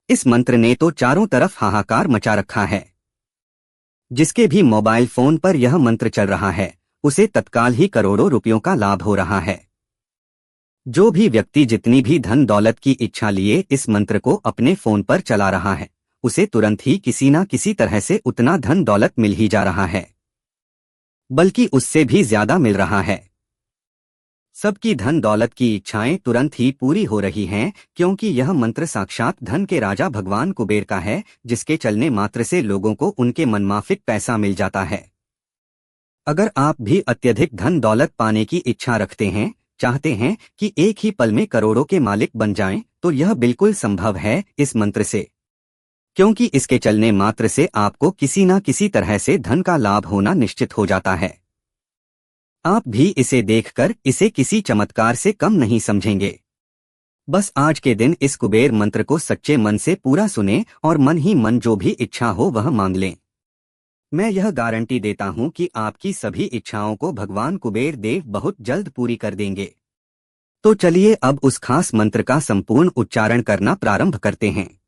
इस मंत्र ने तो चारों तरफ हाहाकार मचा रखा है। जिसके भी मोबाइल फोन पर यह मंत्र चल रहा है उसे तत्काल ही करोड़ों रुपयों का लाभ हो रहा है। जो भी व्यक्ति जितनी भी धन दौलत की इच्छा लिए इस मंत्र को अपने फोन पर चला रहा है उसे तुरंत ही किसी न किसी तरह से उतना धन दौलत मिल ही जा रहा है, बल्कि उससे भी ज्यादा मिल रहा है। सबकी धन दौलत की इच्छाएं तुरंत ही पूरी हो रही हैं, क्योंकि यह मंत्र साक्षात धन के राजा भगवान कुबेर का है, जिसके चलने मात्र से लोगों को उनके मनमाफिक पैसा मिल जाता है। अगर आप भी अत्यधिक धन दौलत पाने की इच्छा रखते हैं, चाहते हैं कि एक ही पल में करोड़ों के मालिक बन जाएं, तो यह बिल्कुल संभव है इस मंत्र से, क्योंकि इसके चलने मात्र से आपको किसी न किसी तरह से धन का लाभ होना निश्चित हो जाता है। आप भी इसे देखकर इसे किसी चमत्कार से कम नहीं समझेंगे। बस आज के दिन इस कुबेर मंत्र को सच्चे मन से पूरा सुनें और मन ही मन जो भी इच्छा हो वह मांग लें। मैं यह गारंटी देता हूं कि आपकी सभी इच्छाओं को भगवान कुबेर देव बहुत जल्द पूरी कर देंगे। तो चलिए अब उस खास मंत्र का संपूर्ण उच्चारण करना प्रारंभ करते हैं।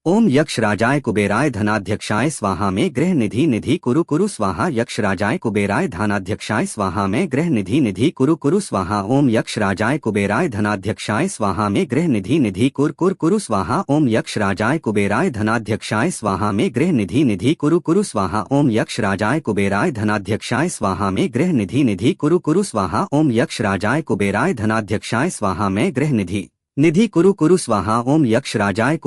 ओम यक्ष राजाय कुबेराय धनाध्यक्षाय स्वाहा में गृह निधि निधि कुरु कुरु स्वाहा। यक्ष राजाय कुबेराय धनाध्यक्षाय स्वाहा में गृह निधि निधि कुरु कुरु स्वाहा। ओम यक्ष राजाय कुबेराय धनाध्यक्षाय स्वाहा में गृह निधि निधि कुर कुर कुरु स्वाहा। ओम यक्ष राजाय कुबेराय धनाध्यक्षाय स्वाहा में गृह निधि निधि कुरु कुरु स्वाहा। ओम यक्ष राजाय कुबेराय धनाध्यक्षाय स्वाहा में गृह निधि निधि कुरु कुरु स्वाहा। ओम यक्ष राजाय कुबेराय धनाध्यक्षाय स्वाहा में गृह निधि निधि कुरु कुरु स्वाहा। ओम यक्ष राजाय कुबेराय धनाध्यक्षाय स्वाहा में गृह निधि निधि कुरु कुरु स्वाहा। ओम यक्ष राजाय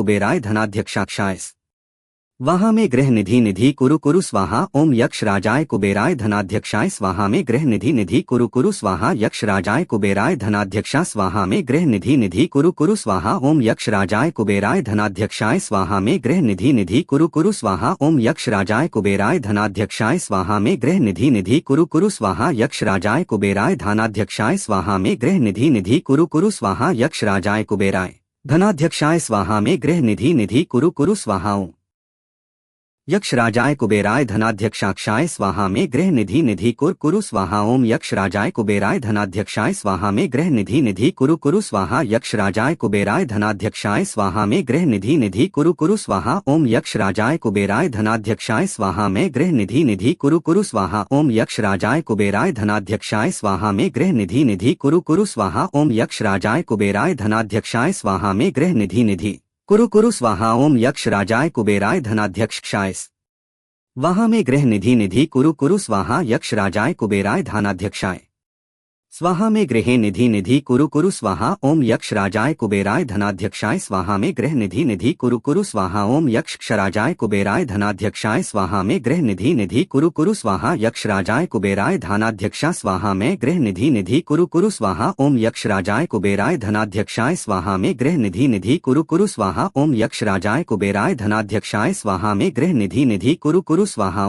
कुबेराय धनाध्यक्षाय स्वाहा में गृह निधि निधि कुरु कुरु स्वाहा। यक्ष राजाय कुबेराय धनाध्यक्षा स्वाहा में गृह निधि निधि कुरु कुरु स्वाहा। ओम यक्ष राजाय कुबेराय धनाध्यक्षाय स्वाहा में गृह निधि निधि कुरु कुरु स्वाहा। ओम यक्ष राजाय कुबेराय धनाध्यक्षाय स्वाहा में गृह निधि निधि कुरु कुरु स्वाहा। यक्ष राजाय कुबेराय धनाध्यक्षाय स्वाहा में गृह निधि निधि कुरु कुरु स्वाहा। यक्ष राजाय कुबेराय धनाध्यक्षाय स्वाहा में गृह निधि निधि कुरु कुरु स्वाहा। यक्ष राजाय कुबेराय धनाध्यक्षाय स्वाहा में गृह निधि निधि कुर कुरु स्वाहा। ओम यक्ष राजाय कुबेराय धनाध्यक्षाय स्वाहा में गृह निधि निधि कुरु कुरु स्वाहा। यक्ष राजाय कुबेराय धनाध्यक्षाय स्वाहा में गृह निधि निधि कुरु कुरु स्वाहा। ओम यक्ष राजाय कुबेराय धनाध्यक्षाय स्वाहा में गृह निधि निधि कुरु कुरु स्वाहा। ओम यक्ष राजाय कुबेराय धनाध्यक्षाय स्वाहा में गृह निधि निधि कुरु कुरु स्वाहा। ओम यक्ष राजाय कुबेराय धनाध्यक्षाय स्वाहा में गृह निधि निधि कुरु कुरु स्वाहा। ओम यक्ष राजाय कुबेराय धनाध्यक्षाय स्वाहा में गृह निधि निधि कुरु कुरु स्वाहा। यक्ष राजाय कुबेराय धनाध्यक्षाय स्वाहा में गृह निधि निधि कुरु कुरु स्वाहा। ओम यक्ष राजाय कुबेराय धनाध्यक्षाय स्वाहा में गृह निधि निधि कुरु कुरु स्वाहा। ओम यक्ष राजाय कुबेराय धनाध्यक्षाय स्वाहा में गृह निधि निधि कुरु कुरु स्वाहा। यक्ष राजाय कुबेराय धनाध्यक्षा स्वाहा में गृह निधि निधि कुरु कुरु स्वाहा। ओम यक्ष राजाय कुबेराय धनाध्यक्षाय स्वाहा में गृह निधि निधि कुरु कुरु स्वाहा। ओम यक्ष राजाय कुबेराय धनाध्यक्षाय स्वाहा में गृह निधि निधि कुरु कुरु स्वाहा। यक्ष राजाय कुबेराय धनाध्यक्षाय स्वाहा में गृह निधि निधि कुरु कुरु स्वाहा। यक्ष राजाय कुबेराय धनाध्यक्षाय स्वाहा में गृह निधि निधि कुरु कुरु स्वाहा। ओम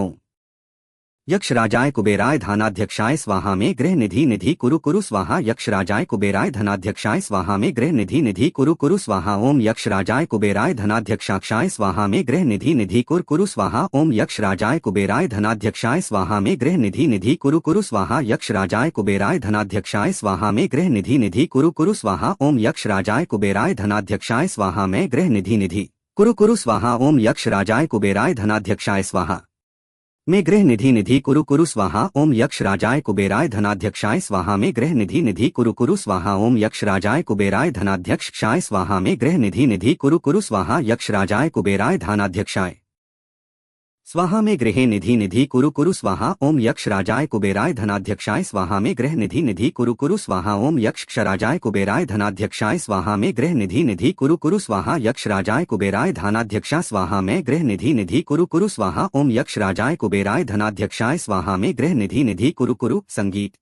यक्ष राजाय कुबेराय धनाध्यक्षाय स्वाहा में गृह निधि निधि कुरु कुरु स्वाहा। ओम यक्ष राजाय कुबेराय धनाध्यक्षाय स्वाहा में गृह निधि निधि कुरु कुरु स्वाहा। यक्ष राजाय कुबेराय धनाध्यक्षाय स्वाहा में गृह निधि निधि कुरु कुरु स्वाहा। ओम यक्ष राजाय कुबेराय धनाध्यक्षाय स्वाहा में गृह निधि निधि कुरु कुरु स्वाहा। ओम यक्ष राजाय कुबेराय धनाध्यक्षाय स्वाहा में गृह निधि निधि कुरु कुरु स्वाहा। ओम यक्ष राजाय कुबेराय धनाध्यक्षाय स्वाहा में गृह निधि निधि कुरु कुरु स्वाहा। ओम यक्ष राजाय कुबेराय धनाध्यक्षाय स्वाहा में गृह निधि निधि कुरु कुरु स्वाहा। यक्ष राजाय कुबेराय धनाध्यक्षाय स्वाहा में गृह निधि निधि कुरु कुरु स्वाहा। ओम यक्ष राजाय कुबेराय धनाध्यक्षाय स्वाहा में गृह निधि निधि कुरु कुरु स्वाहा। ओम यक्ष राजाय कुबेराय धनाध्यक्षाय स्वाहा में गृह निधि निधि कुरु कुरु स्वाहा। यक्ष राजाय कुबेराय धनाध्यक्षा स्वाहा में गृह निधि निधि कुरु कुरु स्वाहा। ओम यक्ष राजाय कुबेराय धनाध्यक्षाय स्वाहा में गृह निधि निधि कुरु कुरु संगीत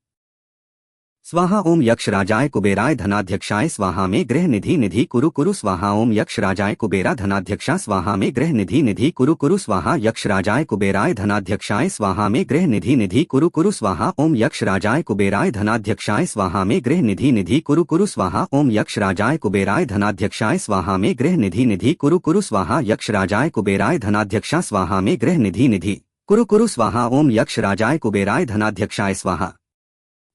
स्वाहा। ओम यक्ष राजाय कुबेराय धनाध्यक्षाय स्वाहा में गृह निधि निधि कुरु कुरु स्वाहा। ओम यक्ष राजाय कुबेरा धनाध्यक्षा स्वाहा में गृह निधि निधि कुरु कुरु स्वाहा। यक्ष राजाय कुबेराय धनाध्यक्षाय स्वाहा में गृह निधि निधि कुरु कुरु स्वाहा। ओम यक्ष राजाय कुबेराय धनाध्यक्षाय स्वाहा में गृह निधि निधि कुरु कुरु स्वाहा। ओम यक्ष राजाय कुबेराय धनाध्यक्षाय स्वाहा में गृह निधि निधि कुरु कुरु स्वाहा। यक्ष राजाय कुबेराय धनाध्यक्षा स्वाहा में गृह निधि निधि कुरु कुरु स्वाहा। ओम यक्ष राजाय कुबेराय धनाध्यक्षाय स्वाहा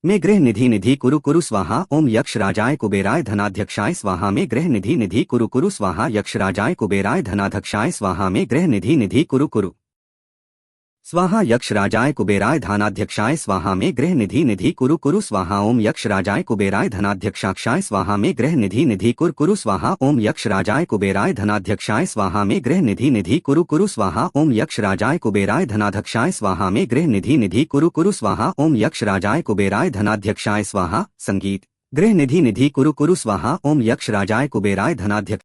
में गृह निधि निधि कुरु कुरु स्वाहा। ओम यक्ष राजाय कुबेराय धनाध्यक्षाय स्वाहा। में गृह निधि निधि कुरु कुरु स्वाहा। यक्ष राजाय कुबेराय धनाध्यक्षाय स्वाहा। में गृह निधि निधि कुरु कुरु स्वाहा। यक्ष राजाय कुबेराय धनाध्यक्षाय स्वाहा। में गृह निधि निधि कुरु कुरु स्वाहा। ओम यक्ष राजाय कुबेराय धनाध्यक्षाक्षाय स्वाहा। में गृह निधि निधि कुरु कुरु स्वाहा। ओम यक्ष राजाय कुबेराय धनाध्यक्षाय स्वाहा। में गृह निधि निधि कुरु कुरु स्वाहा। ओम यक्ष राजाय कुबेराय धनाध्यक्षाय स्वाहा। में गृह निधि निधि कुरु कुरु स्वाहा। ओम यक्ष राजाय कुबेराय धनाध्यक्षाय स्वाहा। संगीत गृह निधि निधि कुरु कुरु स्वाहा। ओम यक्ष राजाय कुबेराय धनाध्यक्ष